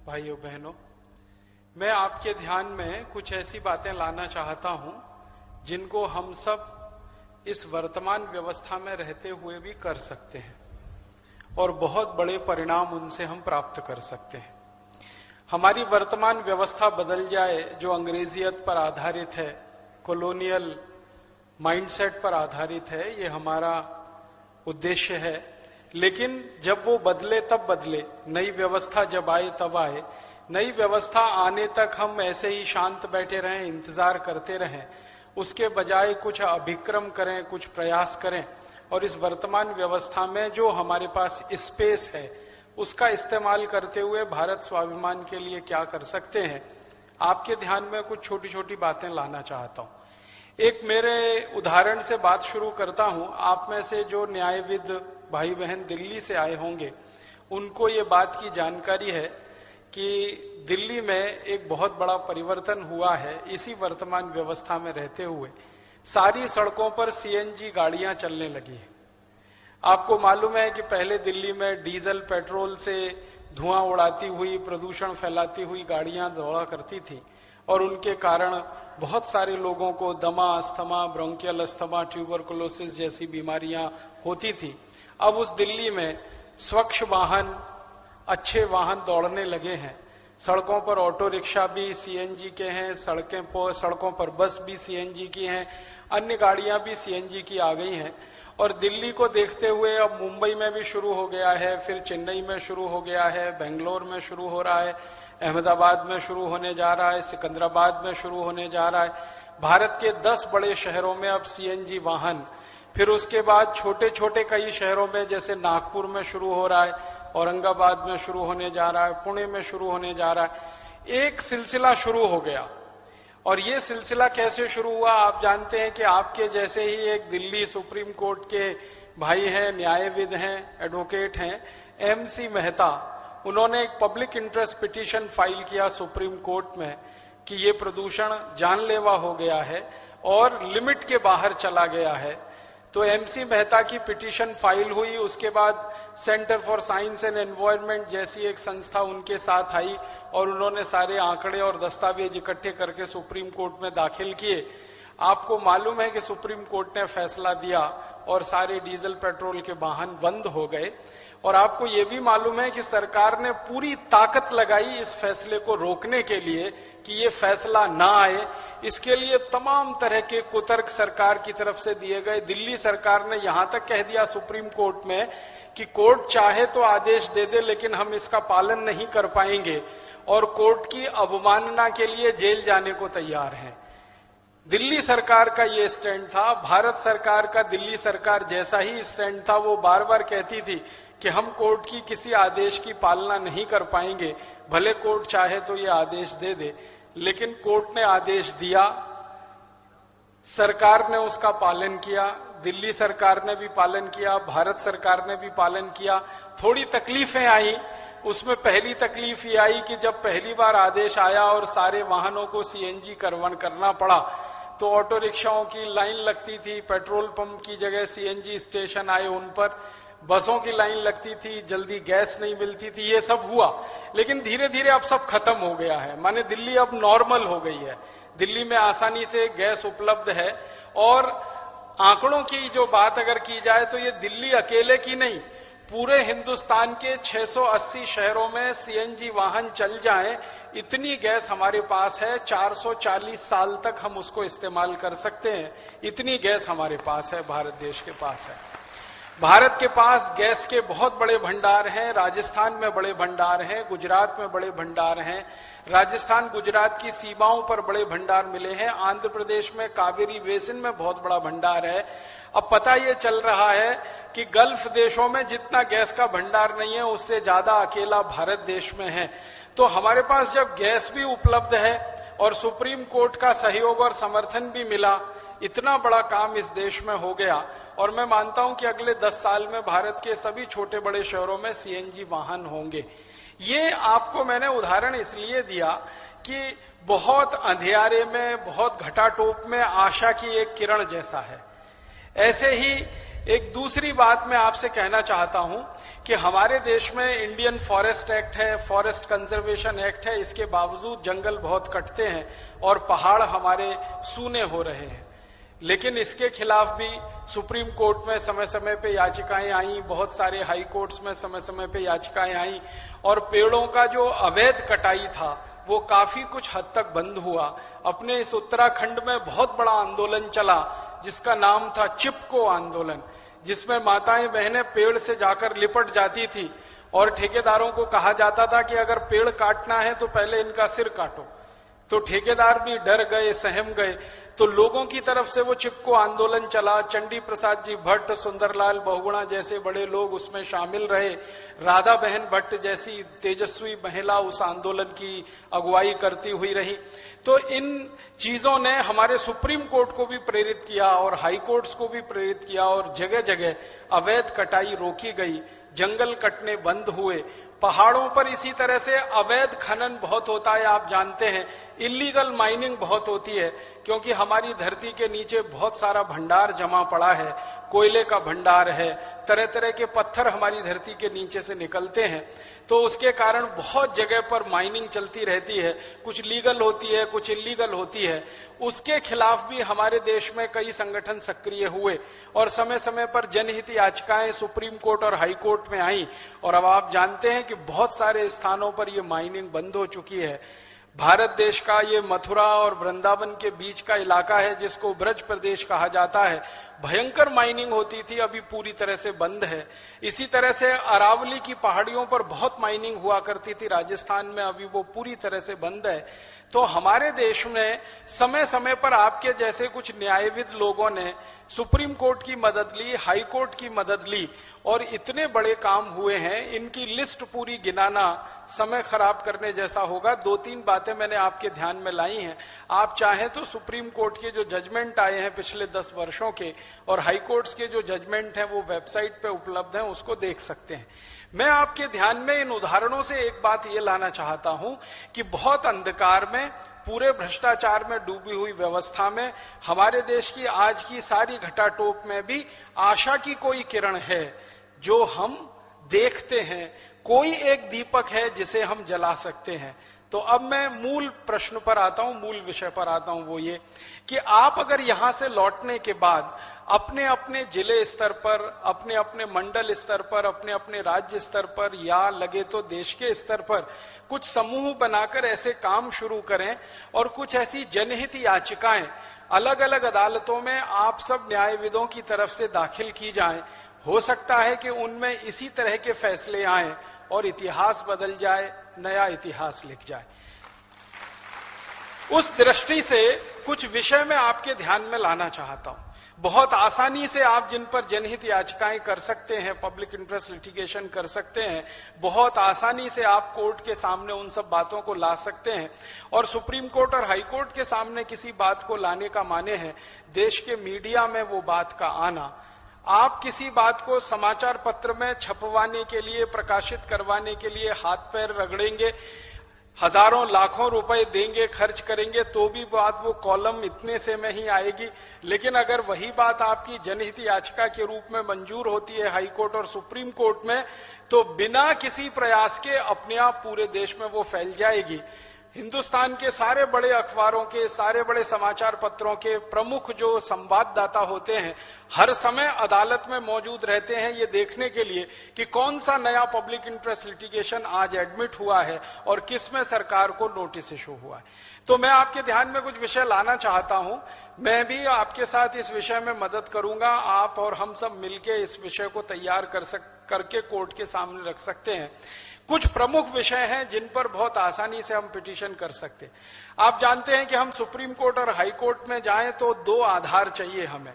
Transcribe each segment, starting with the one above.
भाइयों बहनों, मैं आपके ध्यान में कुछ ऐसी बातें लाना चाहता हूं जिनको हम सब इस वर्तमान व्यवस्था में रहते हुए भी कर सकते हैं और बहुत बड़े परिणाम उनसे हम प्राप्त कर सकते हैं। हमारी वर्तमान व्यवस्था बदल जाए जो अंग्रेजियत पर आधारित है, कॉलोनियल माइंडसेट पर आधारित है, ये हमारा उद्देश्य है। लेकिन जब वो बदले तब बदले, नई व्यवस्था जब आए तब आए। नई व्यवस्था आने तक हम ऐसे ही शांत बैठे रहें, इंतजार करते रहें, उसके बजाय कुछ अभिक्रम करें, कुछ प्रयास करें और इस वर्तमान व्यवस्था में जो हमारे पास स्पेस है उसका इस्तेमाल करते हुए भारत स्वाभिमान के लिए क्या कर सकते हैं, आपके ध्यान में कुछ छोटी छोटी बातें लाना चाहता हूं। एक मेरे उदाहरण से बात शुरू करता हूं। आप में से जो न्यायविद भाई बहन दिल्ली से आए होंगे उनको ये बात की जानकारी है कि दिल्ली में एक बहुत बड़ा परिवर्तन हुआ है। इसी वर्तमान व्यवस्था में रहते हुए सारी सड़कों पर सीएनजी गाड़ियां चलने लगी हैं। आपको मालूम है कि पहले दिल्ली में डीजल पेट्रोल से धुआं उड़ाती हुई, प्रदूषण फैलाती हुई गाड़ियां दौड़ा करती थी और उनके कारण बहुत सारे लोगों को दमा, अस्थमा, ब्रोंकियल अस्थमा, ट्यूबरकुलोसिस जैसी बीमारियां होती थी। अब उस दिल्ली में स्वच्छ वाहन, अच्छे वाहन दौड़ने लगे हैं। सड़कों पर ऑटो रिक्शा भी सीएनजी के हैं, सड़कों पर बस भी सीएनजी की हैं, अन्य गाड़ियां भी सीएनजी की आ गई हैं। और दिल्ली को देखते हुए अब मुंबई में भी शुरू हो गया है, फिर चेन्नई में शुरू हो गया है, बेंगलोर में शुरू हो रहा है, अहमदाबाद में शुरू होने जा रहा है, सिकंदराबाद में शुरू होने जा रहा है। भारत के 10 बड़े शहरों में अब सीएनजी वाहन, फिर उसके बाद छोटे छोटे कई शहरों में जैसे नागपुर में शुरू हो रहा है, औरंगाबाद में शुरू होने जा रहा है, पुणे में शुरू होने जा रहा है। एक सिलसिला शुरू हो गया। और ये सिलसिला कैसे शुरू हुआ आप जानते हैं कि आपके जैसे ही एक दिल्ली सुप्रीम कोर्ट के भाई हैं, न्यायविद हैं, एडवोकेट हैं, एमसी मेहता, उन्होंने एक पब्लिक इंटरेस्ट पिटीशन फाइल किया सुप्रीम कोर्ट में कि ये प्रदूषण जानलेवा हो गया है और लिमिट के बाहर चला गया है। तो एमसी मेहता की पिटीशन फाइल हुई। उसके बाद centre for science and environment जैसी एक संस्था उनके साथ आई और उन्होंने सारे आंकड़े और दस्तावेज इकट्ठे करके सुप्रीम कोर्ट में दाखिल किए। आपको मालूम है कि सुप्रीम कोर्ट ने फैसला दिया और सारे डीजल पेट्रोल के वाहन बंद हो गए। और आपको ये भी मालूम है कि सरकार ने पूरी ताकत लगाई इस फैसले को रोकने के लिए कि ये फैसला ना आए। इसके लिए तमाम तरह के कुतर्क सरकार की तरफ से दिए गए। दिल्ली सरकार ने यहां तक कह दिया सुप्रीम कोर्ट में कि कोर्ट चाहे तो आदेश दे दे लेकिन हम इसका पालन नहीं कर पाएंगे और कोर्ट की अवमानना के लिए जेल जाने को तैयार हैं। दिल्ली सरकार का ये स्टैंड था। भारत सरकार का दिल्ली सरकार जैसा ही स्टैंड था। वो बार बार कहती थी कि हम कोर्ट की किसी आदेश की पालना नहीं कर पाएंगे, भले कोर्ट चाहे तो ये आदेश दे दे। लेकिन कोर्ट ने आदेश दिया, सरकार ने उसका पालन किया, दिल्ली सरकार ने भी पालन किया, भारत सरकार ने भी पालन किया। थोड़ी तकलीफें आई। उसमें पहली तकलीफ ये आई कि जब पहली बार आदेश आया और सारे वाहनों को सीएनजी करना पड़ा तो ऑटो रिक्शाओं की लाइन लगती थी, पेट्रोल पंप की जगह सीएनजी स्टेशन आए उन पर, बसों की लाइन लगती थी, जल्दी गैस नहीं मिलती थी। ये सब हुआ लेकिन धीरे धीरे अब सब खत्म हो गया है। माने दिल्ली अब नॉर्मल हो गई है। दिल्ली में आसानी से गैस उपलब्ध है। और आंकड़ों की जो बात अगर की जाए तो ये दिल्ली अकेले की नहीं, पूरे हिंदुस्तान के 680 शहरों में सीएनजी वाहन चल जाएं, इतनी गैस हमारे पास है। 440 साल तक हम उसको इस्तेमाल कर सकते हैं। इतनी गैस हमारे पास है, भारत देश के पास है। भारत के पास गैस के बहुत बड़े भंडार हैं। राजस्थान में बड़े भंडार हैं, गुजरात में बड़े भंडार हैं। राजस्थान गुजरात की सीमाओं पर बड़े भंडार मिले हैं। आंध्र प्रदेश में कावेरी बेसिन में बहुत बड़ा भंडार है। अब पता ये चल रहा है कि गल्फ देशों में जितना गैस का भंडार नहीं है उससे ज्यादा अकेला भारत देश में है। तो हमारे पास जब गैस भी उपलब्ध है और सुप्रीम कोर्ट का सहयोग और समर्थन भी मिला, इतना बड़ा काम इस देश में हो गया। और मैं मानता हूं कि अगले 10 साल में भारत के सभी छोटे बड़े शहरों में सीएनजी वाहन होंगे। ये आपको मैंने उदाहरण इसलिए दिया कि बहुत अंधियारे में, बहुत घटाटोप में आशा की एक किरण जैसा है। ऐसे ही एक दूसरी बात मैं आपसे कहना चाहता हूं कि हमारे देश में इंडियन फॉरेस्ट एक्ट है, फॉरेस्ट कंजर्वेशन एक्ट है, इसके बावजूद जंगल बहुत कटते हैं और पहाड़ हमारे सूने हो रहे हैं। लेकिन इसके खिलाफ भी सुप्रीम कोर्ट में समय समय पे याचिकाएं आई, बहुत सारे हाई कोर्ट्स में समय समय पे याचिकाएं आई, और पेड़ों का जो अवैध कटाई था वो काफी कुछ हद तक बंद हुआ। अपने इस उत्तराखंड में बहुत बड़ा आंदोलन चला जिसका नाम था चिपको आंदोलन, जिसमें माताएं बहनें पेड़ से जाकर लिपट जाती थी और ठेकेदारों को कहा जाता था कि अगर पेड़ काटना है तो पहले इनका सिर काटो। तो ठेकेदार भी डर गए, सहम गए। तो लोगों की तरफ से वो चिपको आंदोलन चला। चंडी प्रसाद जी भट्ट, सुंदरलाल बहुगुणा जैसे बड़े लोग उसमें शामिल रहे। राधा बहन भट्ट जैसी तेजस्वी महिला उस आंदोलन की अगुवाई करती हुई रही। तो इन चीजों ने हमारे सुप्रीम कोर्ट को भी प्रेरित किया और हाई कोर्ट्स को भी प्रेरित किया, और जगह जगह अवैध कटाई रोकी गई, जंगल कटने बंद हुए। पहाड़ों पर इसी तरह से अवैध खनन बहुत होता है, आप जानते हैं, इलीगल माइनिंग बहुत होती है, क्योंकि हमारी धरती के नीचे बहुत सारा भंडार जमा पड़ा है, कोयले का भंडार है, तरह तरह के पत्थर हमारी धरती के नीचे से निकलते हैं। तो उसके कारण बहुत जगह पर माइनिंग चलती रहती है, कुछ लीगल होती है, कुछ इलीगल होती है। उसके खिलाफ भी हमारे देश में कई संगठन सक्रिय हुए और समय समय पर जनहित याचिकाएं सुप्रीम कोर्ट और हाई कोर्ट में आई। और अब आप जानते हैं कि बहुत सारे स्थानों पर ये माइनिंग बंद हो चुकी है। भारत देश का ये मथुरा और वृंदावन के बीच का इलाका है जिसको ब्रज प्रदेश कहा जाता है। भयंकर माइनिंग होती थी, अभी पूरी तरह से बंद है। इसी तरह से अरावली की पहाड़ियों पर बहुत माइनिंग हुआ करती थी राजस्थान में, अभी वो पूरी तरह से बंद है। तो हमारे देश में समय समय पर आपके जैसे कुछ न्यायविद लोगों ने सुप्रीम कोर्ट की मदद ली, हाई कोर्ट की मदद ली, और इतने बड़े काम हुए हैं। इनकी लिस्ट पूरी गिनाना समय खराब करने जैसा होगा। 2-3 बातें मैंने आपके ध्यान में लाई हैं। आप चाहें तो सुप्रीम कोर्ट के जो जजमेंट आए हैं पिछले 10 वर्षों के और हाई कोर्ट्स के जो जजमेंट हैं वो वेबसाइट पे उपलब्ध हैं, उसको देख सकते हैं। मैं आपके ध्यान में इन उदाहरणों से एक बात ये लाना चाहता हूं कि बहुत अंधकार में, पूरे भ्रष्टाचार में डूबी हुई व्यवस्था में, हमारे देश की आज की सारी घटाटोप में भी आशा की कोई किरण है जो हम देखते हैं। कोई एक दीपक है जिसे हम जला सकते हैं। तो अब मैं मूल प्रश्न पर आता हूं, मूल विषय पर आता हूं, वो ये कि आप अगर यहां से लौटने के बाद अपने अपने जिले स्तर पर, अपने अपने मंडल स्तर पर, अपने अपने राज्य स्तर पर, या लगे तो देश के स्तर पर कुछ समूह बनाकर ऐसे काम शुरू करें और कुछ ऐसी जनहित याचिकाएं अलग अलग अदालतों में आप सब न्यायविदों की तरफ से दाखिल की जाएं। हो सकता है कि उनमें इसी तरह के फैसले आए और इतिहास बदल जाए, नया इतिहास लिख जाए। उस दृष्टि से कुछ विषय मैं आपके ध्यान में लाना चाहता हूं। बहुत आसानी से आप जिन पर जनहित याचिकाएं कर सकते हैं, पब्लिक इंटरेस्ट लिटिगेशन कर सकते हैं, बहुत आसानी से आप कोर्ट के सामने उन सब बातों को ला सकते हैं। और सुप्रीम कोर्ट और हाई कोर्ट के सामने किसी बात को लाने का माने है देश के मीडिया में वो बात का आना। आप किसी बात को समाचार पत्र में छपवाने के लिए, प्रकाशित करवाने के लिए हाथ पैर रगड़ेंगे, हजारों लाखों रुपए देंगे, खर्च करेंगे, तो भी बात वो कॉलम इतने से में ही आएगी। लेकिन अगर वही बात आपकी जनहित याचिका के रूप में मंजूर होती है हाई कोर्ट और सुप्रीम कोर्ट में, तो बिना किसी प्रयास के अपने आप पूरे देश में वो फैल जाएगी। हिंदुस्तान के सारे बड़े अखबारों के, सारे बड़े समाचार पत्रों के प्रमुख जो संवाददाता होते हैं हर समय अदालत में मौजूद रहते हैं ये देखने के लिए कि कौन सा नया पब्लिक इंटरेस्ट लिटिगेशन आज एडमिट हुआ है और किस में सरकार को नोटिस इशू हुआ है। तो मैं आपके ध्यान में कुछ विषय लाना चाहता हूं। मैं भी आपके साथ इस विषय में मदद करूंगा। आप और हम सब मिलकर इस विषय को तैयार करके कोर्ट के सामने रख सकते हैं। कुछ प्रमुख विषय हैं जिन पर बहुत आसानी से हम पिटीशन कर सकते हैं। आप जानते हैं कि हम सुप्रीम कोर्ट और हाई कोर्ट में जाएं तो 2 आधार चाहिए हमें।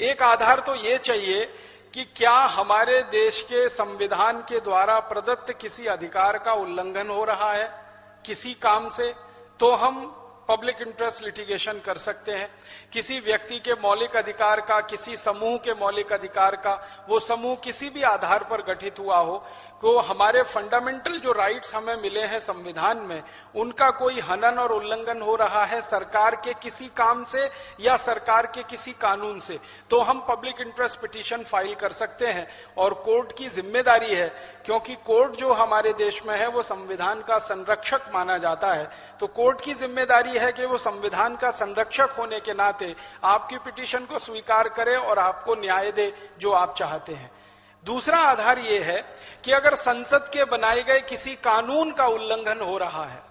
एक आधार तो ये चाहिए कि क्या हमारे देश के संविधान के द्वारा प्रदत्त किसी अधिकार का उल्लंघन हो रहा है किसी काम से, तो हम पब्लिक इंटरेस्ट लिटिगेशन कर सकते हैं। किसी व्यक्ति के मौलिक अधिकार का, किसी समूह के मौलिक अधिकार का, वो समूह किसी भी आधार पर गठित हुआ हो, को हमारे फंडामेंटल जो राइट्स हमें मिले हैं संविधान में, उनका कोई हनन और उल्लंघन हो रहा है सरकार के किसी काम से या सरकार के किसी कानून से, तो हम पब्लिक इंटरेस्ट पिटीशन फाइल कर सकते हैं। और कोर्ट की जिम्मेदारी है, क्योंकि कोर्ट जो हमारे देश में है वो संविधान का संरक्षक माना जाता है, तो कोर्ट की जिम्मेदारी है कि वो संविधान का संरक्षक होने के नाते आपकी पिटीशन को स्वीकार करे और आपको न्याय दे जो आप चाहते हैं। दूसरा आधार यह है कि अगर संसद के बनाए गए किसी कानून का उल्लंघन हो रहा है,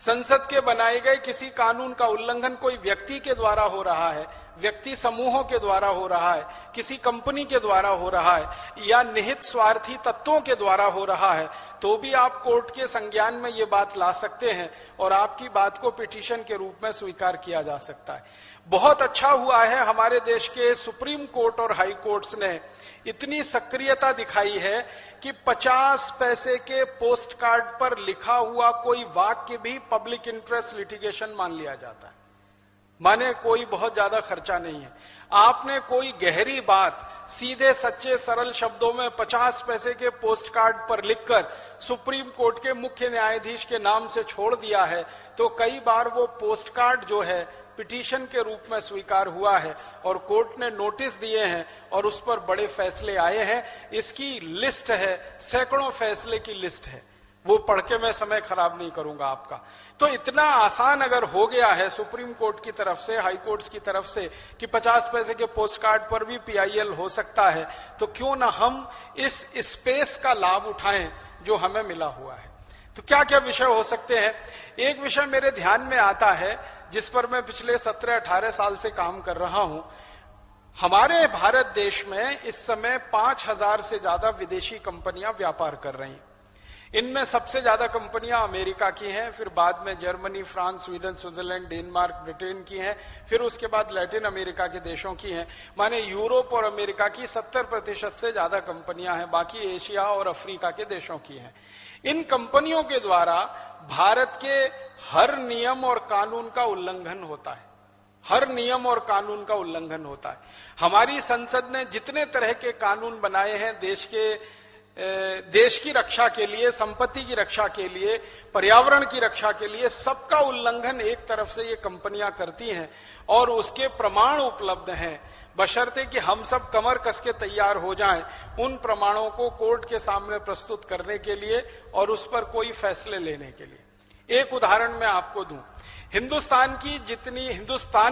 संसद के बनाए गए किसी कानून का उल्लंघन कोई व्यक्ति के द्वारा हो रहा है, व्यक्ति समूहों के द्वारा हो रहा है, किसी कंपनी के द्वारा हो रहा है या निहित स्वार्थी तत्वों के द्वारा हो रहा है, तो भी आप कोर्ट के संज्ञान में ये बात ला सकते हैं और आपकी बात को पिटीशन के रूप में स्वीकार किया जा सकता है। बहुत अच्छा हुआ है हमारे देश के सुप्रीम कोर्ट और हाई कोर्ट्स ने इतनी सक्रियता दिखाई है कि 50 पैसे के पोस्ट कार्ड पर लिखा हुआ कोई वाक्य भी पब्लिक इंटरेस्ट लिटिगेशन मान लिया जाता है। माने कोई बहुत ज्यादा खर्चा नहीं है। आपने कोई गहरी बात सीधे सच्चे सरल शब्दों में 50 पैसे के पोस्ट कार्ड पर लिखकर सुप्रीम कोर्ट के मुख्य न्यायाधीश के नाम से छोड़ दिया है, तो कई बार वो पोस्ट कार्ड जो है पिटीशन के रूप में स्वीकार हुआ है और कोर्ट ने नोटिस दिए हैं और उस पर बड़े फैसले आए हैं। इसकी लिस्ट है, सैकड़ों फैसले की लिस्ट है, वो पढ़ के मैं समय खराब नहीं करूंगा आपका। तो इतना आसान अगर हो गया है सुप्रीम कोर्ट की तरफ से, हाई कोर्ट्स की तरफ से, कि 50 पैसे के पोस्ट कार्ड पर भी PIL हो सकता है, तो क्यों ना हम इस स्पेस का लाभ उठाएं जो हमें मिला हुआ है। तो क्या क्या विषय हो सकते हैं? एक विषय मेरे ध्यान में आता है जिस पर मैं पिछले 17-18 साल से काम कर रहा हूं। हमारे भारत देश में इस समय 5000 से ज्यादा विदेशी कंपनियां व्यापार कर रही हैं। इनमें सबसे ज्यादा कंपनियां अमेरिका की हैं, फिर बाद में Germany, France, Sweden, Switzerland, Denmark, Britain की हैं, फिर उसके बाद लैटिन अमेरिका के देशों की हैं। माने यूरोप और अमेरिका की 70% से ज्यादा कंपनियां हैं, बाकी एशिया और अफ्रीका के देशों की हैं। इन कंपनियों के द्वारा भारत के हर नियम और कानून का उल्लंघन होता है, हर नियम और कानून का उल्लंघन होता है। हमारी संसद ने जितने तरह के कानून बनाए हैं देश की रक्षा के लिए, संपत्ति की रक्षा के लिए, पर्यावरण की रक्षा के लिए, सबका उल्लंघन एक तरफ से ये कंपनियां करती हैं और उसके प्रमाण उपलब्ध हैं, बशर्ते कि हम सब कमर कस के तैयार हो जाएं उन प्रमाणों को कोर्ट के सामने प्रस्तुत करने के लिए और उस पर कोई फैसले लेने के लिए। एक उदाहरण मैं आपको दूं, हिंदुस्तान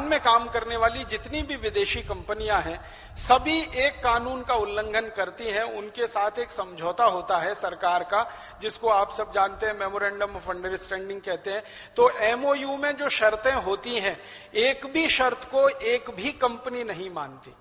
में काम करने वाली जितनी भी विदेशी कंपनियां हैं, सभी एक कानून का उल्लंघन करती हैं। उनके साथ एक समझौता होता है सरकार का, जिसको आप सब जानते हैं, मेमोरेंडम ऑफ अंडरस्टैंडिंग कहते हैं। तो MOU में जो शर्तें होती हैं, एक भी शर्त को एक भी कंपनी नहीं मानती।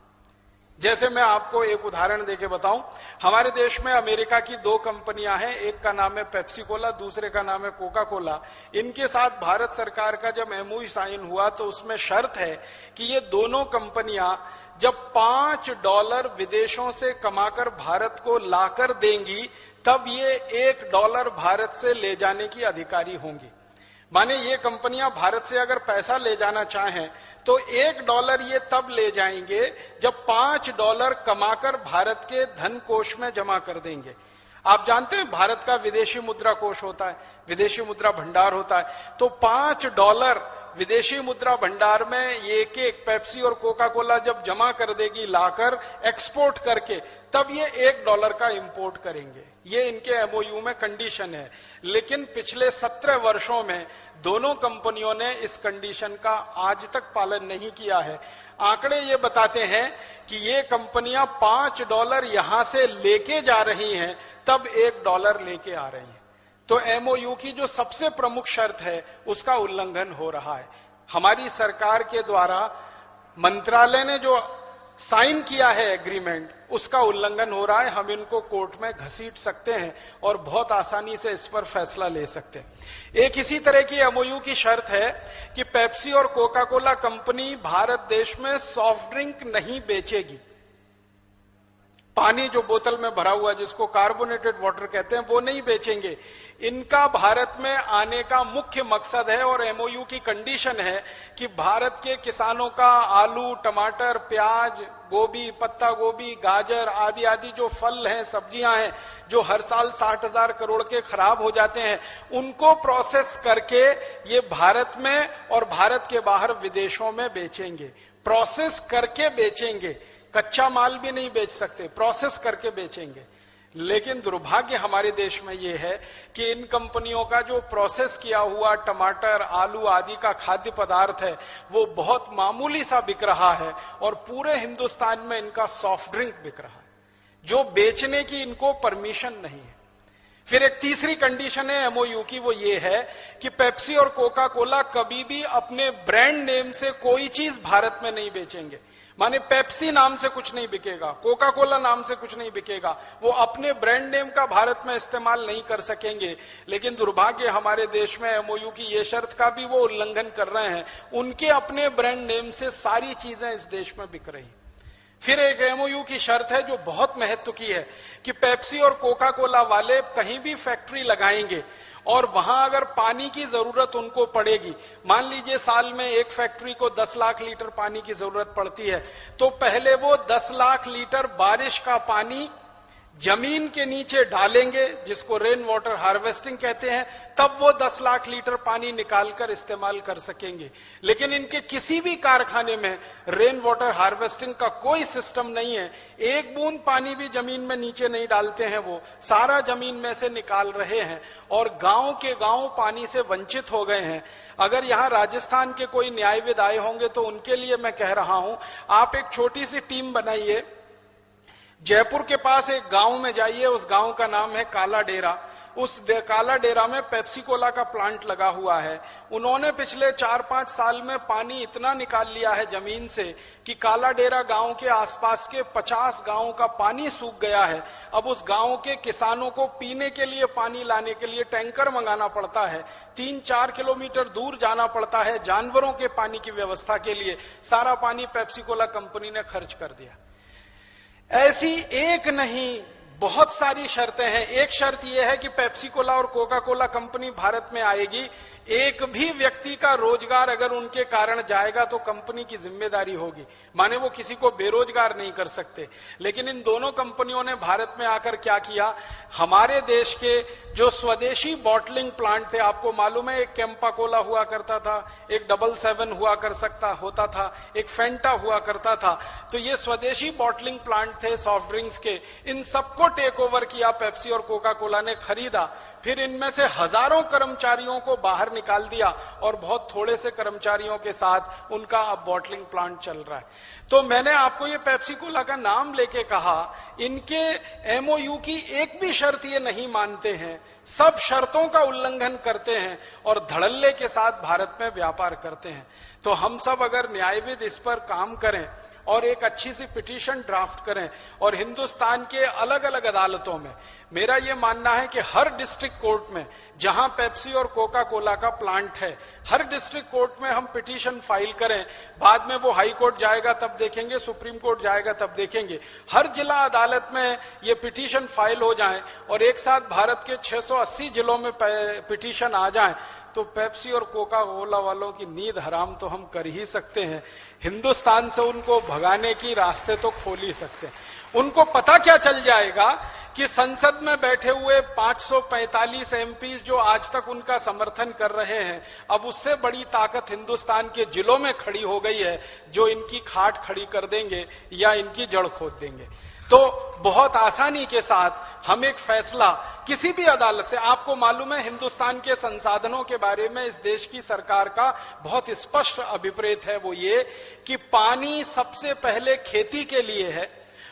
जैसे मैं आपको एक उदाहरण देके बताऊं, हमारे देश में अमेरिका की 2 कंपनियां हैं, एक का नाम है पेप्सी कोला, दूसरे का नाम है कोका कोला। इनके साथ भारत सरकार का जब MOU साइन हुआ तो उसमें शर्त है कि ये दोनों कंपनियां जब $5 विदेशों से कमाकर भारत को लाकर देंगी, तब ये $1 भारत से ले जाने की अधिकारी होंगी। माने ये कंपनियां भारत से अगर पैसा ले जाना चाहें तो $1 ये तब ले जाएंगे जब $5 कमाकर भारत के धन कोष में जमा कर देंगे। आप जानते हैं भारत का विदेशी मुद्रा कोष होता है, विदेशी मुद्रा भंडार होता है। तो $5 विदेशी मुद्रा भंडार में एक पेप्सी और कोका कोला जब जमा कर देगी लाकर एक्सपोर्ट करके, तब ये $1 का इंपोर्ट करेंगे। ये इनके MOU में कंडीशन है। लेकिन पिछले 17 वर्षों में दोनों कंपनियों ने इस कंडीशन का आज तक पालन नहीं किया है। आंकड़े ये बताते हैं कि ये कंपनियां $5 यहां से लेके जा रही हैं, तब $1 लेके आ रही हैं। तो MOU की जो सबसे प्रमुख शर्त है उसका उल्लंघन हो रहा है। हमारी सरकार के द्वारा मंत्रालय ने जो साइन किया है एग्रीमेंट, उसका उल्लंघन हो रहा है। हम इनको कोर्ट में घसीट सकते हैं और बहुत आसानी से इस पर फैसला ले सकते हैं। एक इसी तरह की MOU की शर्त है कि पेप्सी और कोका कोला कंपनी भारत देश में सॉफ्ट ड्रिंक नहीं बेचेगी। पानी जो बोतल में भरा हुआ जिसको कार्बोनेटेड वाटर कहते हैं वो नहीं बेचेंगे। इनका भारत में आने का मुख्य मकसद है और एमओयू की कंडीशन है कि भारत के किसानों का आलू, टमाटर, प्याज, गोभी, पत्ता गोभी, गाजर आदि आदि जो फल हैं, सब्जियां हैं, जो हर साल 60,000 करोड़ के खराब हो जाते हैं, उनको प्रोसेस करके ये भारत में और भारत के बाहर विदेशों में बेचेंगे। प्रोसेस करके बेचेंगे, कच्चा माल भी नहीं बेच सकते, प्रोसेस करके बेचेंगे। लेकिन दुर्भाग्य हमारे देश में यह है कि इन कंपनियों का जो प्रोसेस किया हुआ टमाटर, आलू आदि का खाद्य पदार्थ है वो बहुत मामूली सा बिक रहा है और पूरे हिंदुस्तान में इनका सॉफ्ट ड्रिंक बिक रहा है, जो बेचने की इनको परमिशन नहीं है। फिर एक तीसरी कंडीशन है एमओयू की, वो ये है कि पेप्सी और कोका कोला कभी भी अपने ब्रांड नेम से कोई चीज भारत में नहीं बेचेंगे। माने पेप्सी नाम से कुछ नहीं बिकेगा, कोका कोला नाम से कुछ नहीं बिकेगा, वो अपने ब्रांड नेम का भारत में इस्तेमाल नहीं कर सकेंगे। लेकिन दुर्भाग्य हमारे देश में एमओयू की ये शर्त का भी वो उल्लंघन कर रहे हैं, उनके अपने ब्रांड नेम से सारी चीजें इस देश में बिक रही। फिर एक एमओयू की शर्त है जो बहुत महत्व की है कि पेप्सी और कोका कोला वाले कहीं भी फैक्ट्री लगाएंगे और वहां अगर पानी की जरूरत उनको पड़ेगी, मान लीजिए साल में एक फैक्ट्री को 10 लाख लीटर पानी की जरूरत पड़ती है, तो पहले वो 10 लाख लीटर बारिश का पानी जमीन के नीचे डालेंगे, जिसको रेन वाटर हार्वेस्टिंग कहते हैं, तब वो 10 लाख लीटर पानी निकालकर इस्तेमाल कर सकेंगे। लेकिन इनके किसी भी कारखाने में रेन वाटर हार्वेस्टिंग का कोई सिस्टम नहीं है, एक बूंद पानी भी जमीन में नीचे नहीं डालते हैं, वो सारा जमीन में से निकाल रहे हैं और गांव के गांव पानी से वंचित हो गए हैं। अगर यहां राजस्थान के कोई न्यायविद आए होंगे तो उनके लिए मैं कह रहा हूं, आप एक छोटी सी टीम बनाइए, जयपुर के पास एक गांव में जाइए, उस गांव का नाम है काला डेरा। उस काला डेरा में पेप्सी कोला का प्लांट लगा हुआ है। उन्होंने पिछले 4-5 साल में पानी इतना निकाल लिया है जमीन से कि काला डेरा गांव के आसपास के 50 गांवों का पानी सूख गया है। अब उस गांव के किसानों को पीने के लिए पानी लाने के लिए टैंकर मंगाना पड़ता है, 3-4 किलोमीटर दूर जाना पड़ता है जानवरों के पानी की व्यवस्था के लिए। सारा पानी पेप्सी कोला कंपनी ने खर्च कर दिया। ऐसी एक नहीं बहुत सारी शर्तें हैं। एक शर्त यह है कि पेप्सी कोला और कोका कोला कंपनी भारत में आएगी, एक भी व्यक्ति का रोजगार अगर उनके कारण जाएगा तो कंपनी की जिम्मेदारी होगी, माने वो किसी को बेरोजगार नहीं कर सकते। लेकिन इन दोनों कंपनियों ने भारत में आकर क्या किया, हमारे देश के जो स्वदेशी बॉटलिंग प्लांट थे, आपको मालूम है एक कैंपा कोला हुआ करता था, एक 777 हुआ कर सकता होता था, एक फेंटा हुआ करता था, तो ये स्वदेशी बॉटलिंग प्लांट थे सॉफ्ट ड्रिंक्स के, इन सबको टेक ओवर किया पेप्सी और कोका कोला ने, खरीदा। फिर इनमें से हजारों कर्मचारियों को बाहर निकाल दिया और बहुत थोड़े से कर्मचारियों के साथ उनका अब बॉटलिंग प्लांट चल रहा है। तो मैंने आपको ये पेप्सी कोला का नाम लेके कहा, इनके एमओयू की एक भी शर्त ये नहीं मानते हैं, सब शर्तों का उल्लंघन करते हैं और धड़ल्ले के साथ भारत में व्यापार करते हैं। तो हम सब अगर न्यायविद इस पर काम करें और एक अच्छी सी पिटीशन ड्राफ्ट करें और हिंदुस्तान के अलग अलग अदालतों में, मेरा यह मानना है कि हर डिस्ट्रिक्ट कोर्ट में जहां पेप्सी और कोका कोला का प्लांट है, हर डिस्ट्रिक्ट कोर्ट में हम पिटीशन फाइल करें। बाद में वो हाई कोर्ट जाएगा तब देखेंगे, सुप्रीम कोर्ट जाएगा तब देखेंगे। हर जिला अदालत में ये पिटीशन फाइल हो जाए और एक साथ भारत के 680 जिलों में पिटीशन आ जाए, तो पेप्सी और कोका कोला वालों की नींद हराम तो हम कर ही सकते हैं। हिंदुस्तान से उनको भगाने की रास्ते तो खोल ही सकते हैं। उनको पता क्या चल जाएगा कि संसद में बैठे हुए 545 एमपीज जो आज तक उनका समर्थन कर रहे हैं, अब उससे बड़ी ताकत हिंदुस्तान के जिलों में खड़ी हो गई है, जो इनकी खाट खड़ी कर देंगे या इनकी जड़ खोद देंगे। तो बहुत आसानी के साथ हम एक फैसला किसी भी अदालत से, आपको मालूम है हिंदुस्तान के संसाधनों के बारे में इस देश की सरकार का बहुत स्पष्ट अभिप्रेत है, वो ये कि पानी सबसे पहले खेती के लिए है,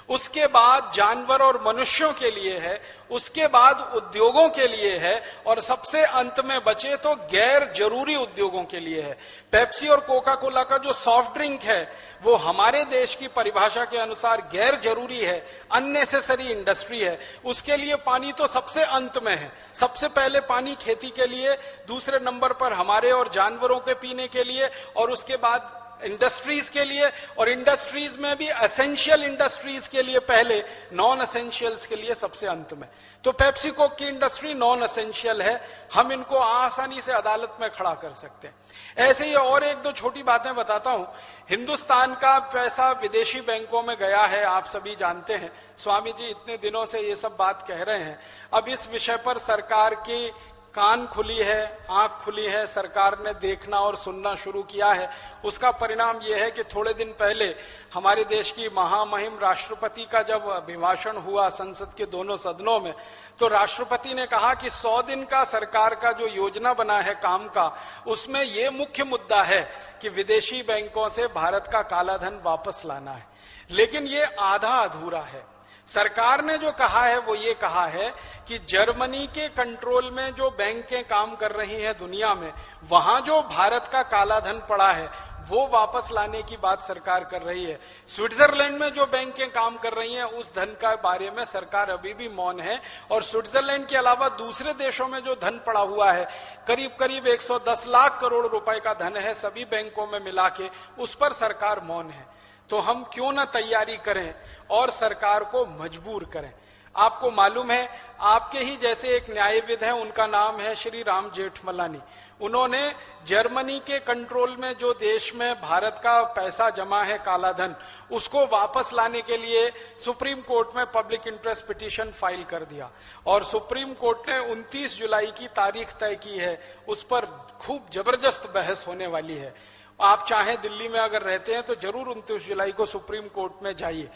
उसके बाद जानवर और मनुष्यों के लिए है, उसके बाद उद्योगों के लिए है और सबसे अंत में बचे तो गैर जरूरी उद्योगों के लिए है। पेप्सी और कोका कोला का जो सॉफ्ट ड्रिंक है वो हमारे देश की परिभाषा के अनुसार गैर जरूरी है, अननेसेसरी इंडस्ट्री है। उसके लिए पानी तो सबसे अंत में है। सबसे पहले पानी खेती के लिए, दूसरे नंबर पर हमारे और जानवरों के पीने के लिए, और उसके बाद इंडस्ट्रीज के लिए, और इंडस्ट्रीज में भी एसेंशियल इंडस्ट्रीज के लिए पहले, नॉन एसेंशियल्स के लिए सबसे अंत में। तो पेप्सी कोक की इंडस्ट्री नॉन एसेंशियल है, हम इनको आसानी से अदालत में खड़ा कर सकते हैं। ऐसे ही और एक दो छोटी बातें बताता हूं। हिंदुस्तान का पैसा विदेशी बैंकों में गया है, आप सभी जानते हैं। स्वामी जी इतने दिनों से ये सब बात कह रहे हैं। अब इस विषय पर सरकार की कान खुली है, आंख खुली है, सरकार ने देखना और सुनना शुरू किया है। उसका परिणाम यह है कि थोड़े दिन पहले हमारे देश की महामहिम राष्ट्रपति का जब अभिभाषण हुआ संसद के दोनों सदनों में, तो राष्ट्रपति ने कहा कि 100 दिन का सरकार का जो योजना बना है काम का, उसमें यह मुख्य मुद्दा है कि विदेशी बैंकों से भारत का काला धन वापस लाना है। लेकिन ये आधा अधूरा है। सरकार ने जो कहा है वो ये कहा है कि जर्मनी के कंट्रोल में जो बैंकें काम कर रही हैं दुनिया में, वहां जो भारत का काला धन पड़ा है वो वापस लाने की बात सरकार कर रही है। स्विट्जरलैंड में जो बैंकें काम कर रही हैं उस धन का बारे में सरकार अभी भी मौन है, और स्विट्जरलैंड के अलावा दूसरे देशों में जो धन पड़ा हुआ है, करीब करीब 110 लाख करोड़ रुपए का धन है सभी बैंकों में मिला के, उस पर सरकार मौन है। तो हम क्यों ना तैयारी करें और सरकार को मजबूर करें। आपको मालूम है, आपके ही जैसे एक न्यायविद हैं, उनका नाम है श्री राम जेठमलानी। उन्होंने जर्मनी के कंट्रोल में जो देश में भारत का पैसा जमा है काला धन, उसको वापस लाने के लिए सुप्रीम कोर्ट में पब्लिक इंटरेस्ट पिटीशन फाइल कर दिया, और सुप्रीम कोर्ट ने 29 जुलाई की तारीख तय की है। उस पर खूब जबरदस्त बहस होने वाली है। आप चाहें दिल्ली में अगर रहते हैं तो जरूर 29 जुलाई को सुप्रीम कोर्ट में जाइए।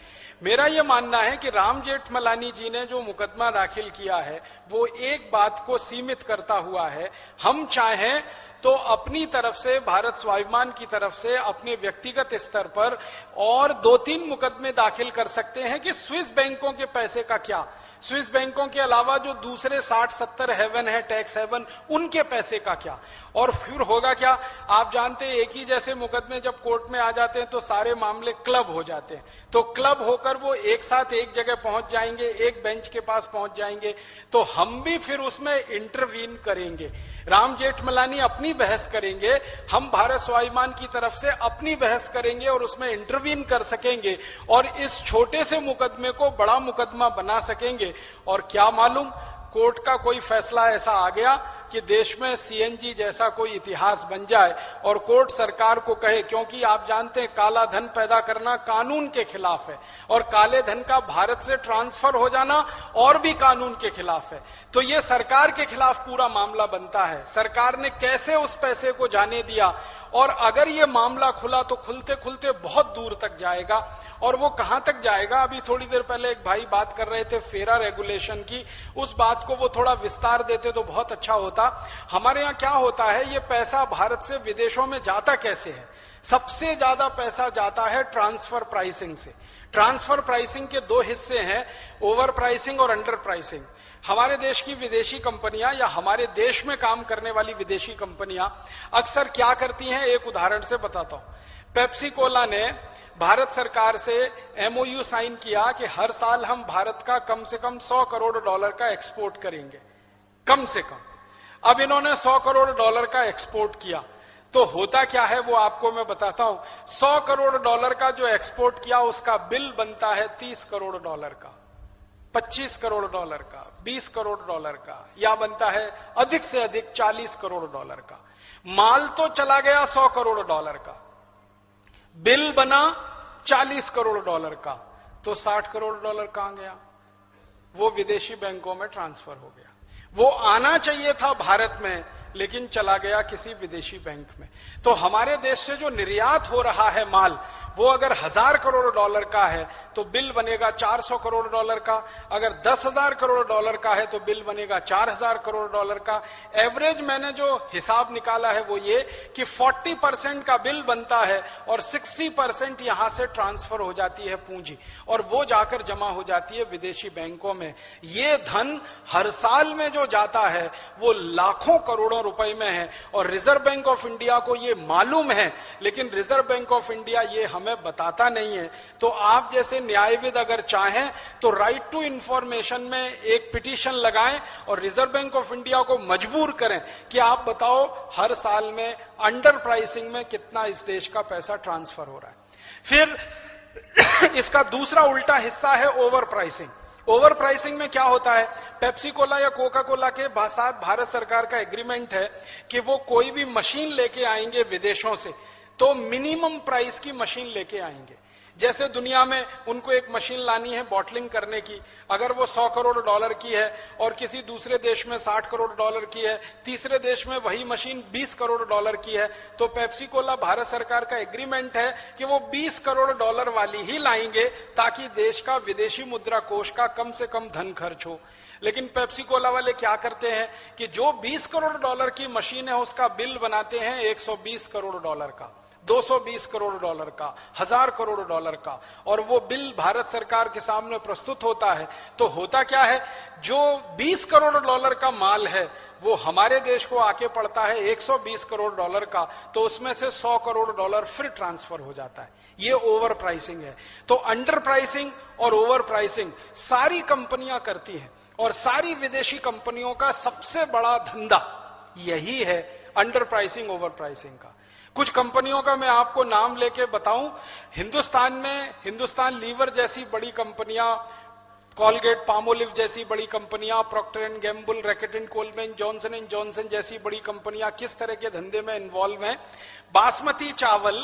मेरा यह मानना है कि राम जेठमलानी जी ने जो मुकदमा दाखिल किया है वो एक बात को सीमित करता हुआ है। हम चाहें तो अपनी तरफ से, भारत स्वाभिमान की तरफ से, अपने व्यक्तिगत स्तर पर और 2-3 मुकदमे दाखिल कर सकते हैं कि स्विस बैंकों के पैसे का क्या, स्विस बैंकों के अलावा जो दूसरे 60-70 हेवन है, टैक्स हेवन, उनके पैसे का क्या। और फिर होगा क्या, आप जानते हैं, एक ही जैसे मुकदमे जब कोर्ट में आ जाते हैं तो सारे मामले क्लब हो जाते हैं। तो क्लब होकर वो एक साथ एक जगह पहुंच जाएंगे, एक बेंच के पास पहुंच जाएंगे, तो हम भी फिर उसमें इंटरवीन करेंगे। राम जेठमलानी अपनी बहस करेंगे, हम भारत स्वाभिमान की तरफ से अपनी बहस करेंगे और उसमें इंटरवीन कर सकेंगे और इस छोटे से मुकदमे को बड़ा मुकदमा बना सकेंगे। और क्या मालूम, कोर्ट का कोई फैसला ऐसा आ गया कि देश में सीएनजी जैसा कोई इतिहास बन जाए और कोर्ट सरकार को कहे, क्योंकि आप जानते हैं काला धन पैदा करना कानून के खिलाफ है और काले धन का भारत से ट्रांसफर हो जाना और भी कानून के खिलाफ है। तो ये सरकार के खिलाफ पूरा मामला बनता है। सरकार ने कैसे उस पैसे को जाने दिया, और अगर ये मामला खुला तो खुलते खुलते बहुत दूर तक जाएगा। और वो कहां तक जाएगा, अभी थोड़ी देर पहले एक भाई बात कर रहे थे फेरा रेगुलेशन की, उस बात को वो थोड़ा विस्तार देते तो बहुत अच्छा होता। हमारे यहां क्या होता है, ये पैसा भारत से विदेशों में जाता कैसे है? सबसे ज्यादा पैसा जाता है ट्रांसफर प्राइसिंग से। ट्रांसफर प्राइसिंग के 2 हिस्से हैं, ओवर प्राइसिंग और अंडर प्राइसिंग। हमारे देश की विदेशी कंपनियां या हमारे देश में काम करने वाली विदेशी कंपनियां अक्सर क्या करती हैं, एक उदाहरण से बताता हूं। पेप्सी कोला ने भारत सरकार से एमओयू साइन किया कि हर साल हम भारत का कम से कम $100 करोड़ का एक्सपोर्ट करेंगे, कम से कम। अब इन्होंने $100 करोड़ का एक्सपोर्ट किया, तो होता क्या है वो आपको मैं बताता हूं। $100 करोड़ का जो एक्सपोर्ट किया उसका बिल बनता है $30 करोड़ का, $25 करोड़ का, $20 करोड़ का, या बनता है अधिक से अधिक $40 करोड़ का। माल तो चला गया $100 करोड़ का, बिल बना $40 करोड़ का, तो $60 करोड़ कहां गया? वो विदेशी बैंकों में ट्रांसफर हो गया। वो आना चाहिए था भारत में, लेकिन चला गया किसी विदेशी बैंक में। तो हमारे देश से जो निर्यात हो रहा है माल, वो अगर $1000 करोड़ का है तो बिल बनेगा $400 करोड़ का। अगर $10,000 करोड़ का है तो बिल बनेगा $4000 करोड़ का। एवरेज मैंने जो हिसाब निकाला है वो ये कि 40% का बिल बनता है और 60% यहां से ट्रांसफर हो जाती है पूंजी, और वो जाकर जमा हो जाती है विदेशी बैंकों में। ये धन हर साल में जो जाता है वो लाखों करोड़ों रुपए में है और रिजर्व बैंक ऑफ इंडिया को ये मालूम है, लेकिन रिजर्व बैंक ऑफ इंडिया ये हमें बताता नहीं है। तो आप जैसे न्यायविद अगर चाहें तो राइट टू इंफॉर्मेशन में एक पिटीशन लगाएं और रिजर्व बैंक ऑफ इंडिया को मजबूर करें कि आप बताओ हर साल में अंडर प्राइसिंग में कितना इस देश का पैसा ट्रांसफर हो रहा है। फिर इसका दूसरा उल्टा हिस्सा है ओवर प्राइसिंग। ओवर प्राइसिंग में क्या होता है, पेप्सी कोला या कोका कोला के साथ भारत सरकार का एग्रीमेंट है कि वो कोई भी मशीन लेके आएंगे विदेशों से तो मिनिमम प्राइस की मशीन लेके आएंगे। जैसे दुनिया में उनको एक मशीन लानी है बॉटलिंग करने की, अगर वो 100 करोड़ डॉलर की है और किसी दूसरे देश में 60 करोड़ डॉलर की है, तीसरे देश में वही मशीन 20 करोड़ डॉलर की है, तो पेप्सी कोला भारत सरकार का एग्रीमेंट है कि वो 20 करोड़ डॉलर वाली ही लाएंगे ताकि देश का विदेशी मुद्रा कोष का कम से कम धन खर्च हो। लेकिन पेप्सी कोला वाले क्या करते हैं कि जो 20 करोड़ डॉलर की मशीन है उसका बिल बनाते हैं 120 करोड़ डॉलर का, 220 करोड़ डॉलर का, 1000 करोड़ डॉलर का, और वो बिल भारत सरकार के सामने प्रस्तुत होता है। तो होता क्या है, जो 20 करोड़ डॉलर का माल है वो हमारे देश को आके पड़ता है 120 करोड़ डॉलर का, तो उसमें से 100 करोड़ डॉलर फिर ट्रांसफर हो जाता है। ये ओवर प्राइसिंग है। तो अंडर प्राइसिंग और ओवर प्राइसिंग सारी कंपनियां करती हैं और सारी विदेशी कंपनियों का सबसे बड़ा धंधा यही है, अंडर प्राइसिंग ओवर प्राइसिंग का। कुछ कंपनियों का मैं आपको नाम लेके बताऊं, हिंदुस्तान में हिंदुस्तान लीवर जैसी बड़ी कंपनियां, कॉलगेट पामोलिव जैसी बड़ी कंपनियां, Procter and Gamble, Reckitt and Colman, Johnson and Johnson जैसी बड़ी कंपनियां किस तरह के धंधे में इन्वॉल्व हैं। बासमती चावल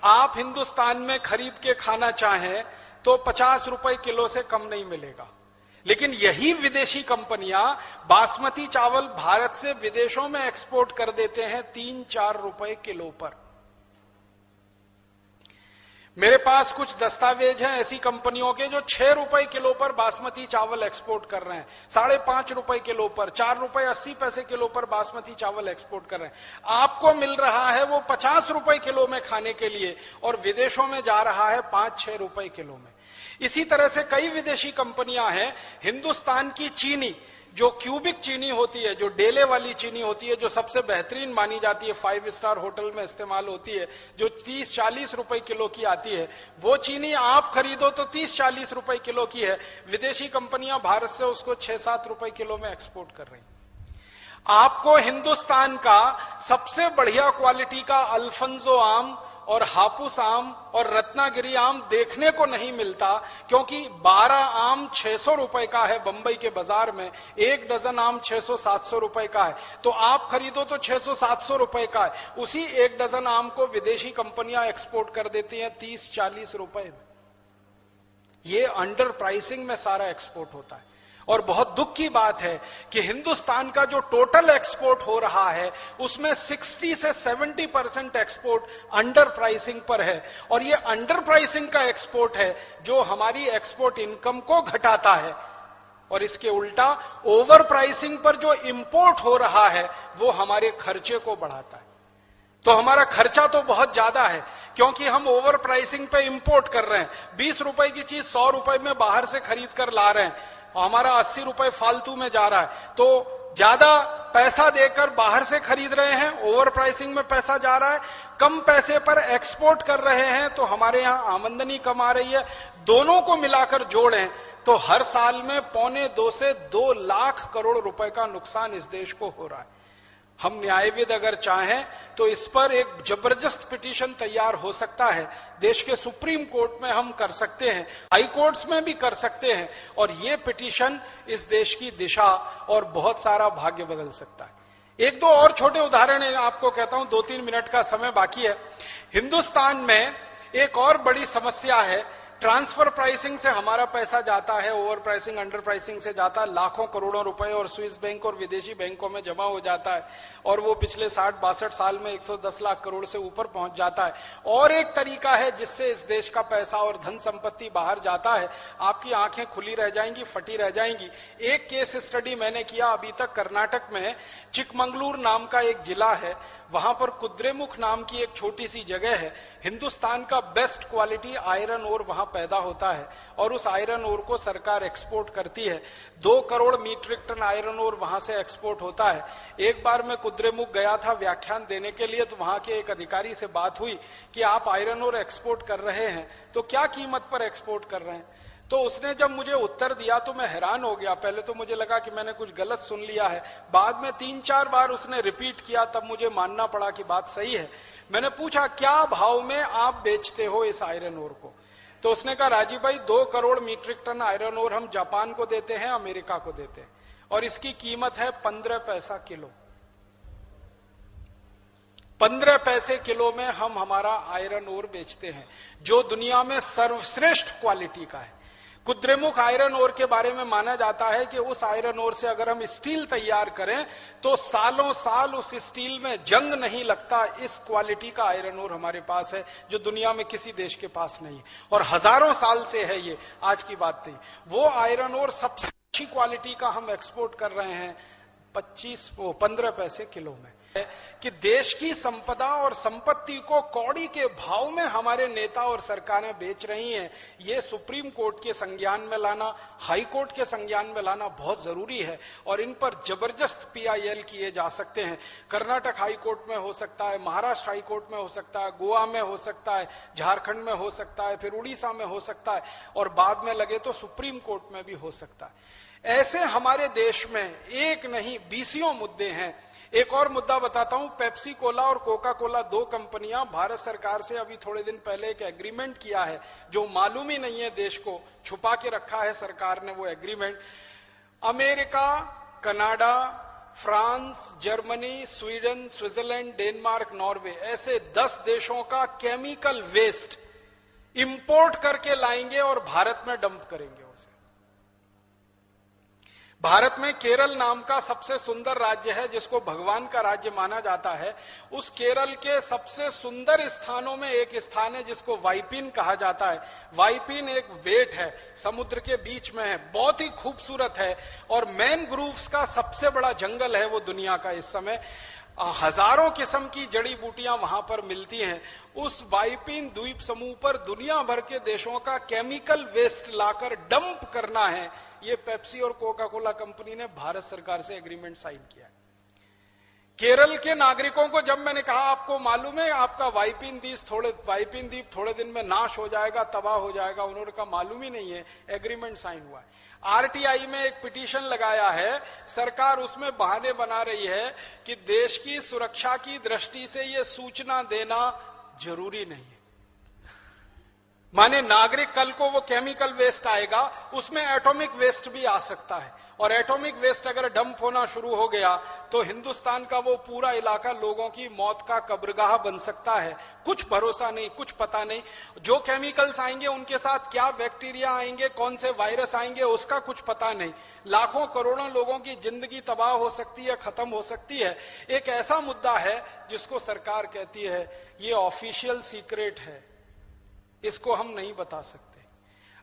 आप हिंदुस्तान में खरीद के खाना चाहें तो 50 रुपए किलो से कम नहीं मिलेगा, लेकिन यही विदेशी कंपनियां बासमती चावल भारत से विदेशों में एक्सपोर्ट कर देते हैं 3-4 रुपए किलो पर। मेरे पास कुछ दस्तावेज हैं ऐसी कंपनियों के जो 6 रुपए किलो पर बासमती चावल एक्सपोर्ट कर रहे हैं, 5.5 रुपए किलो पर, 4 रुपए 80 पैसे किलो पर बासमती चावल एक्सपोर्ट कर रहे हैं। आपको मिल रहा है वो 50 रुपए किलो में खाने के लिए और विदेशों में जा रहा है 5-6 रुपए किलो में। इसी तरह से कई विदेशी कंपनियां हैं। हिंदुस्तान की चीनी, जो क्यूबिक चीनी होती है, जो डेले वाली चीनी होती है, जो सबसे बेहतरीन मानी जाती है, 5 स्टार होटल में इस्तेमाल होती है, जो 30-40 रुपए किलो की आती है, वो चीनी आप खरीदो तो 30-40 रुपए किलो की है। विदेशी कंपनियां भारत से उसको 6-7 रुपए किलो में एक्सपोर्ट कर रही। आपको हिंदुस्तान का सबसे बढ़िया क्वालिटी का अल्फंजो आम और हापुस आम और रत्नागिरी आम देखने को नहीं मिलता, क्योंकि 12 आम 600 रुपए का है बंबई के बाजार में, 1 डजन आम 600-700 रुपए का है। तो आप खरीदो तो 600-700 रुपए का है, उसी 1 डजन आम को विदेशी कंपनियां एक्सपोर्ट कर देती हैं 30-40 रुपए में। ये अंडर प्राइसिंग में सारा एक्सपोर्ट होता है। और बहुत दुख की बात है कि हिंदुस्तान का जो टोटल एक्सपोर्ट हो रहा है उसमें 60 से 70% एक्सपोर्ट अंडर प्राइसिंग पर है, और ये अंडर प्राइसिंग का एक्सपोर्ट है जो हमारी एक्सपोर्ट इनकम को घटाता है। और इसके उल्टा ओवर प्राइसिंग पर जो इंपोर्ट हो रहा है वो हमारे खर्चे को बढ़ाता है। तो हमारा खर्चा तो बहुत ज्यादा है क्योंकि हम ओवर प्राइसिंग पे इंपोर्ट कर रहे हैं। 20 रुपए की चीज 100 रुपए में बाहर से खरीद कर ला रहे हैं, हमारा 80 रुपए फालतू में जा रहा है। तो ज्यादा पैसा देकर बाहर से खरीद रहे हैं, ओवर प्राइसिंग में पैसा जा रहा है, कम पैसे पर एक्सपोर्ट कर रहे हैं तो हमारे यहां आमदनी कम आ रही है। दोनों को मिलाकर जोड़ें तो हर साल में 1.25 से 2 लाख करोड़ रुपए का नुकसान इस देश को हो रहा है। हम न्यायविद अगर चाहें तो इस पर एक जबरदस्त पिटीशन तैयार हो सकता है, देश के सुप्रीम कोर्ट में हम कर सकते हैं, हाई कोर्ट्स में भी कर सकते हैं, और ये पिटीशन इस देश की दिशा और बहुत सारा भाग्य बदल सकता है। 1-2 और छोटे उदाहरण आपको कहता हूं, 2-3 मिनट का समय बाकी है। हिंदुस्तान में एक और बड़ी समस्या है, ट्रांसफर प्राइसिंग से हमारा पैसा जाता है, ओवर प्राइसिंग अंडर प्राइसिंग से जाता है लाखों करोड़ों रुपए और स्विस बैंक और विदेशी बैंकों में जमा हो जाता है, और वो पिछले 60-62 साल में 110 लाख करोड़ से ऊपर पहुंच जाता है। और एक तरीका है जिससे इस देश का पैसा और धन संपत्ति बाहर जाता है, आपकी आंखें खुली रह जाएंगी, फटी रह जाएंगी। एक केस स्टडी मैंने किया अभी तक, कर्नाटक में चिकमंगलूर नाम का एक जिला है, वहां पर कुद्रेमुख नाम की एक छोटी सी जगह है। हिंदुस्तान का बेस्ट क्वालिटी आयरन ओर वहां पैदा होता है और उस आयरन ओर को सरकार एक्सपोर्ट करती है। 2 crore metric ton iron ore वहां से एक्सपोर्ट होता है। एक बार मैं कुद्रेमुख गया था व्याख्यान देने के लिए, तो वहां के एक अधिकारी से बात हुई कि आप आयरन ओर एक्सपोर्ट कर रहे हैं तो क्या कीमत पर एक्सपोर्ट कर रहे हैं। तो उसने जब मुझे उत्तर दिया तो मैं हैरान हो गया। पहले तो मुझे लगा कि मैंने कुछ गलत सुन लिया है, बाद में 3-4 बार उसने रिपीट किया, तब मुझे मानना पड़ा कि बात सही है। मैंने पूछा क्या भाव में आप बेचते हो इस आयरन ओर को, तो उसने कहा राजीव भाई 2 crore metric ton iron ore हम जापान को देते हैं, अमेरिका को देते हैं, और इसकी कीमत है 15 पैसा किलो। 15 पैसे किलो में हम हमारा आयरन ओर बेचते हैं, जो दुनिया में सर्वश्रेष्ठ क्वालिटी का है। कुद्रेमुख आयरन ओर के बारे में माना जाता है कि उस आयरन ओर से अगर हम स्टील तैयार करें तो सालों साल उस स्टील में जंग नहीं लगता। इस क्वालिटी का आयरन ओर हमारे पास है, जो दुनिया में किसी देश के पास नहीं है, और हजारों साल से है। ये आज की बात नहीं। वो आयरन ओर सबसे अच्छी क्वालिटी का हम एक्सपोर्ट कर रहे हैं 15 पैसे किलो में। कि देश की संपदा और संपत्ति को कौड़ी के भाव में हमारे नेता और सरकारें बेच रही हैं, ये सुप्रीम कोर्ट के संज्ञान में लाना, हाई कोर्ट के संज्ञान में लाना बहुत जरूरी है, और इन पर जबरदस्त PIL किए जा सकते हैं। कर्नाटक हाई कोर्ट में हो सकता है, महाराष्ट्र हाई कोर्ट में हो सकता है, गोवा में हो सकता है, झारखंड में हो सकता है, फिर उड़ीसा में हो सकता है, और बाद में लगे तो सुप्रीम कोर्ट में भी हो सकता है। ऐसे हमारे देश में एक नहीं 20 मुद्दे हैं। एक और मुद्दा बताता हूं, पेप्सी कोला और कोका कोला 2 कंपनियां भारत सरकार से अभी थोड़े दिन पहले एक एग्रीमेंट किया है, जो मालूम ही नहीं है, देश को छुपा के रखा है सरकार ने वो agreement. America, Canada, France, Germany, Sweden, Switzerland, Denmark, Norway, ऐसे 10 देशों का केमिकल वेस्ट इंपोर्ट करके लाएंगे और भारत में डंप करेंगे उसे। भारत में केरल नाम का सबसे सुंदर राज्य है, जिसको भगवान का राज्य माना जाता है। उस केरल के सबसे सुंदर स्थानों में एक स्थान है जिसको वाइपिन कहा जाता है। वाइपिन एक वेट है, समुद्र के बीच में है, बहुत ही खूबसूरत है, और मैनग्रूव्स का सबसे बड़ा जंगल है वो दुनिया का। इस समय हजारों किस्म की जड़ी बूटियां वहां पर मिलती हैं। उस वाइपिन द्वीप समूह पर दुनिया भर के देशों का केमिकल वेस्ट लाकर डंप करना है, ये पेप्सी और कोका कोला कंपनी ने भारत सरकार से एग्रीमेंट साइन किया है। केरल के नागरिकों को जब मैंने कहा आपको मालूम है आपका वाइपिन द्वीप थोड़े दिन में नाश हो जाएगा, तबाह हो जाएगा, उन्होंने कहा मालूम ही नहीं है, एग्रीमेंट साइन हुआ है। RTI में एक पिटीशन लगाया है, सरकार उसमें बहाने बना रही है कि देश की सुरक्षा की दृष्टि से यह सूचना देना जरूरी नहीं है। माने नागरिक, कल को वो केमिकल वेस्ट आएगा, उसमें एटॉमिक वेस्ट भी आ सकता है, और एटॉमिक वेस्ट अगर डंप होना शुरू हो गया तो हिंदुस्तान का वो पूरा इलाका लोगों की मौत का कब्रगाह बन सकता है। कुछ भरोसा नहीं, कुछ पता नहीं। जो केमिकल्स आएंगे उनके साथ क्या बैक्टीरिया आएंगे, कौन से वायरस आएंगे, उसका कुछ पता नहीं। लाखों करोड़ों लोगों की जिंदगी तबाह हो सकती है, खत्म हो सकती है। एक ऐसा मुद्दा है जिसको सरकार कहती है ये ऑफिशियल सीक्रेट है, इसको हम नहीं बता सकते।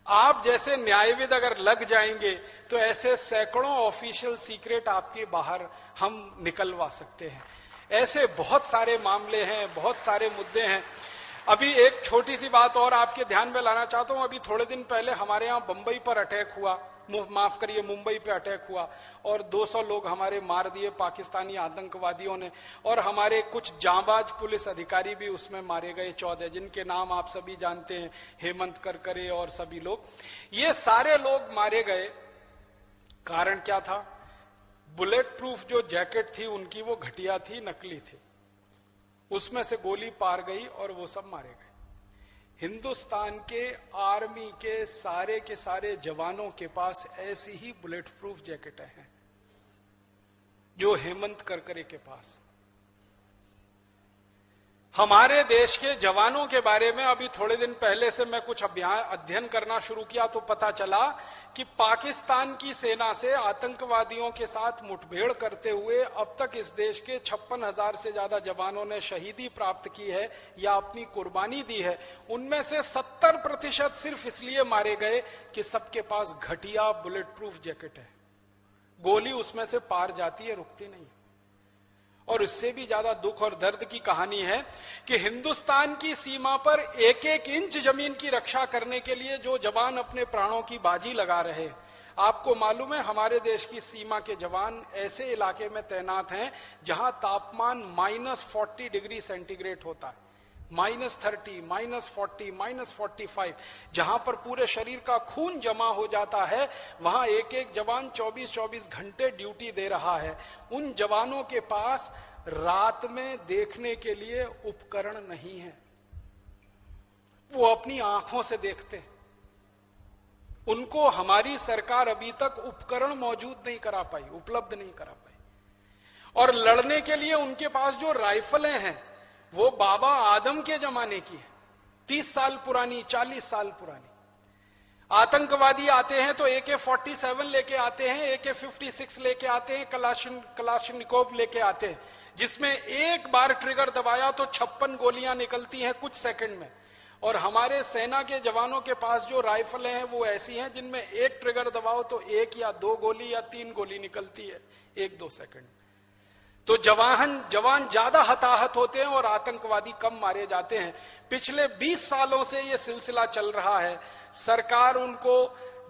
आप जैसे न्यायविद अगर लग जाएंगे तो ऐसे सैकड़ों ऑफिशियल सीक्रेट आपके बाहर हम निकलवा सकते हैं। ऐसे बहुत सारे मामले हैं, बहुत सारे मुद्दे हैं। अभी एक छोटी सी बात और आपके ध्यान में लाना चाहता हूं। अभी थोड़े दिन पहले हमारे यहां बंबई पर अटैक हुआ, माफ करिए मुंबई पे अटैक हुआ, और 200 लोग हमारे मार दिए पाकिस्तानी आतंकवादियों ने, और हमारे कुछ जांबाज पुलिस अधिकारी भी उसमें मारे गए 14, जिनके नाम आप सभी जानते हैं, हेमंत करकरे और सभी लोग। ये सारे लोग मारे गए, कारण क्या था? बुलेट प्रूफ जो जैकेट थी उनकी वो घटिया थी, नकली थी, उसमें से गोली पार गई और वो सब मारे गए। हिंदुस्तान के आर्मी के सारे जवानों के पास ऐसी ही बुलेट प्रूफ जैकेटें हैं जो हेमंत करकरे के पास। हमारे देश के जवानों के बारे में अभी थोड़े दिन पहले से मैं कुछ अध्ययन करना शुरू किया तो पता चला कि पाकिस्तान की सेना से आतंकवादियों के साथ मुठभेड़ करते हुए अब तक इस देश के 56,000 से ज्यादा जवानों ने शहीदी प्राप्त की है या अपनी कुर्बानी दी है। उनमें से 70% सिर्फ इसलिए मारे गए कि सबके पास घटिया बुलेट प्रूफ जैकेट है, गोली उसमें से पार जाती है, रुकती नहीं। और इससे भी ज्यादा दुख और दर्द की कहानी है कि हिंदुस्तान की सीमा पर एक एक इंच जमीन की रक्षा करने के लिए जो जवान अपने प्राणों की बाजी लगा रहे, आपको मालूम है हमारे देश की सीमा के जवान ऐसे इलाके में तैनात हैं जहां तापमान -40 डिग्री सेंटीग्रेड होता है, -30, -40, -45, जहां पर पूरे शरीर का खून जमा हो जाता है, वहां एक एक जवान 24-24 घंटे ड्यूटी दे रहा है। उन जवानों के पास रात में देखने के लिए उपकरण नहीं है, वो अपनी आंखों से देखते हैं। उनको हमारी सरकार अभी तक उपकरण मौजूद नहीं करा पाई, उपलब्ध नहीं करा पाई। और लड़ने के लिए उनके पास जो राइफलें हैं वो बाबा आदम के जमाने की है, 30 साल पुरानी, 40 साल पुरानी। आतंकवादी आते हैं तो AK-47 लेके आते हैं, AK-56 लेके आते हैं, कलाशनिकोव लेके आते हैं, जिसमें एक बार ट्रिगर दबाया तो 56 गोलियां निकलती हैं कुछ सेकंड में। और हमारे सेना के जवानों के पास जो राइफलें हैं वो ऐसी हैं जिनमें एक ट्रिगर दबाओ तो 1 या 2 गोली या 3 गोली निकलती है 1-2 सेकंड। तो जवान ज्यादा हताहत होते हैं और आतंकवादी कम मारे जाते हैं। पिछले 20 सालों से ये सिलसिला चल रहा है। सरकार उनको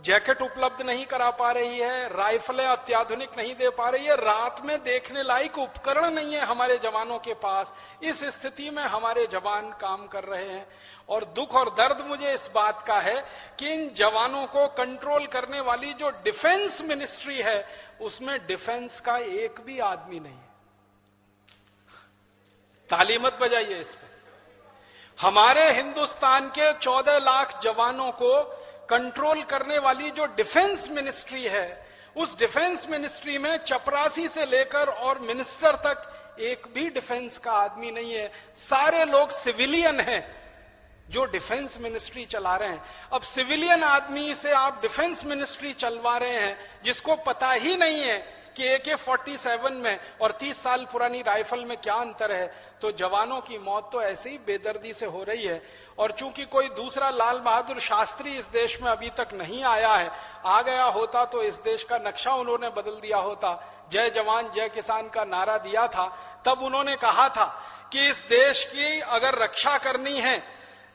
जैकेट उपलब्ध नहीं करा पा रही है, राइफलें अत्याधुनिक नहीं दे पा रही है, रात में देखने लायक उपकरण नहीं है हमारे जवानों के पास। इस स्थिति में हमारे जवान काम कर रहे हैं और दुख और दर्द मुझे इस बात का है कि इन जवानों को कंट्रोल करने वाली जो डिफेंस मिनिस्ट्री है उसमें डिफेंस का एक भी आदमी नहीं है। ताली मत बजाइए इस पे। हमारे हिंदुस्तान के 14 लाख जवानों को कंट्रोल करने वाली जो डिफेंस मिनिस्ट्री है, उस डिफेंस मिनिस्ट्री में चपरासी से लेकर और मिनिस्टर तक एक भी डिफेंस का आदमी नहीं है। सारे लोग सिविलियन हैं जो डिफेंस मिनिस्ट्री चला रहे हैं। अब सिविलियन आदमी से आप डिफेंस मिनिस्ट्री चलवा रहे हैं जिसको पता ही नहीं है कि AK-47 में और 30 साल पुरानी राइफल में क्या अंतर है। तो जवानों की मौत तो ऐसे ही बेदर्दी से हो रही है। और चूंकि कोई दूसरा लाल बहादुर शास्त्री इस देश में अभी तक नहीं आया है, आ गया होता तो इस देश का नक्शा उन्होंने बदल दिया होता। जय जवान जय किसान का नारा दिया था, तब उन्होंने कहा था कि इस देश की अगर रक्षा करनी है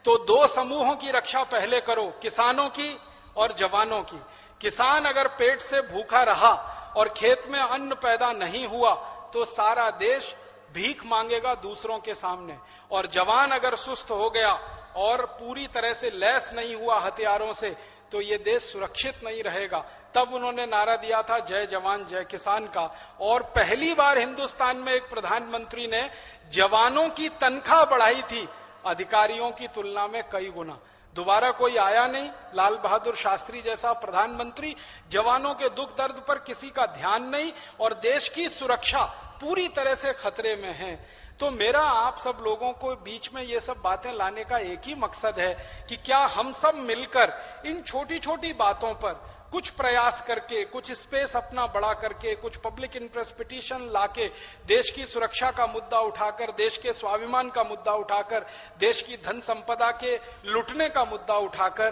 तो 2 समूहों की रक्षा पहले करो, किसानों की और जवानों की। किसान अगर पेट से भूखा रहा और खेत में अन्न पैदा नहीं हुआ तो सारा देश भीख मांगेगा दूसरों के सामने। और जवान अगर सुस्त हो गया और पूरी तरह से लैस नहीं हुआ हथियारों से तो ये देश सुरक्षित नहीं रहेगा। तब उन्होंने नारा दिया था जय जवान जय किसान का। और पहली बार हिंदुस्तान में एक प्रधानमंत्री ने जवानों की तनख्वाह बढ़ाई थी अधिकारियों की तुलना में कई गुना। दोबारा कोई आया नहीं लाल बहादुर शास्त्री जैसा प्रधानमंत्री। जवानों के दुख दर्द पर किसी का ध्यान नहीं और देश की सुरक्षा पूरी तरह से खतरे में है। तो मेरा आप सब लोगों को बीच में ये सब बातें लाने का एक ही मकसद है कि क्या हम सब मिलकर इन छोटी छोटी बातों पर कुछ प्रयास करके, कुछ स्पेस अपना बड़ा करके, कुछ पब्लिक इंटरेस्ट पिटीशन लाके, देश की सुरक्षा का मुद्दा उठाकर, देश के स्वाभिमान का मुद्दा उठाकर, देश की धन संपदा के लुटने का मुद्दा उठाकर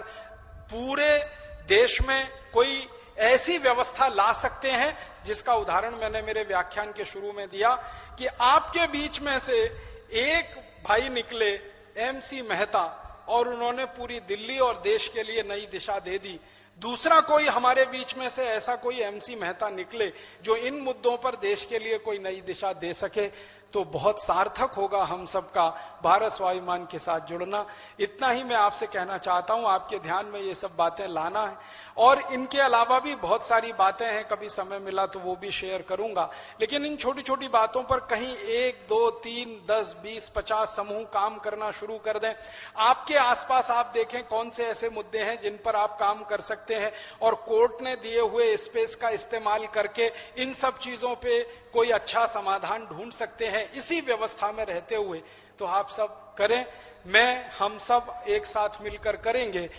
पूरे देश में कोई ऐसी व्यवस्था ला सकते हैं जिसका उदाहरण मैंने मेरे व्याख्यान के शुरू में दिया कि आपके बीच में से एक भाई निकले MC मेहता और उन्होंने पूरी दिल्ली और देश के लिए नई दिशा दे दी। दूसरा कोई हमारे बीच में से ऐसा कोई MC मेहता निकले जो इन मुद्दों पर देश के लिए कोई नई दिशा दे सके तो बहुत सार्थक होगा हम सबका भारत स्वाभिमान के साथ जुड़ना। इतना ही मैं आपसे कहना चाहता हूं, आपके ध्यान में ये सब बातें लाना है। और इनके अलावा भी बहुत सारी बातें हैं, कभी समय मिला तो वो भी शेयर करूंगा। लेकिन इन छोटी छोटी बातों पर कहीं 1, 2, 3, 10, 20, 50 समूह काम करना शुरू कर दें। आपके आसपास आप देखें कौन से ऐसे मुद्दे हैं जिन पर आप काम कर सकते हैं और कोर्ट ने दिए हुए स्पेस का इस्तेमाल करके इन सब चीजों पे कोई अच्छा समाधान ढूंढ सकते हैं इसी व्यवस्था में रहते हुए। तो आप सब करें, हम सब एक साथ मिलकर करेंगे।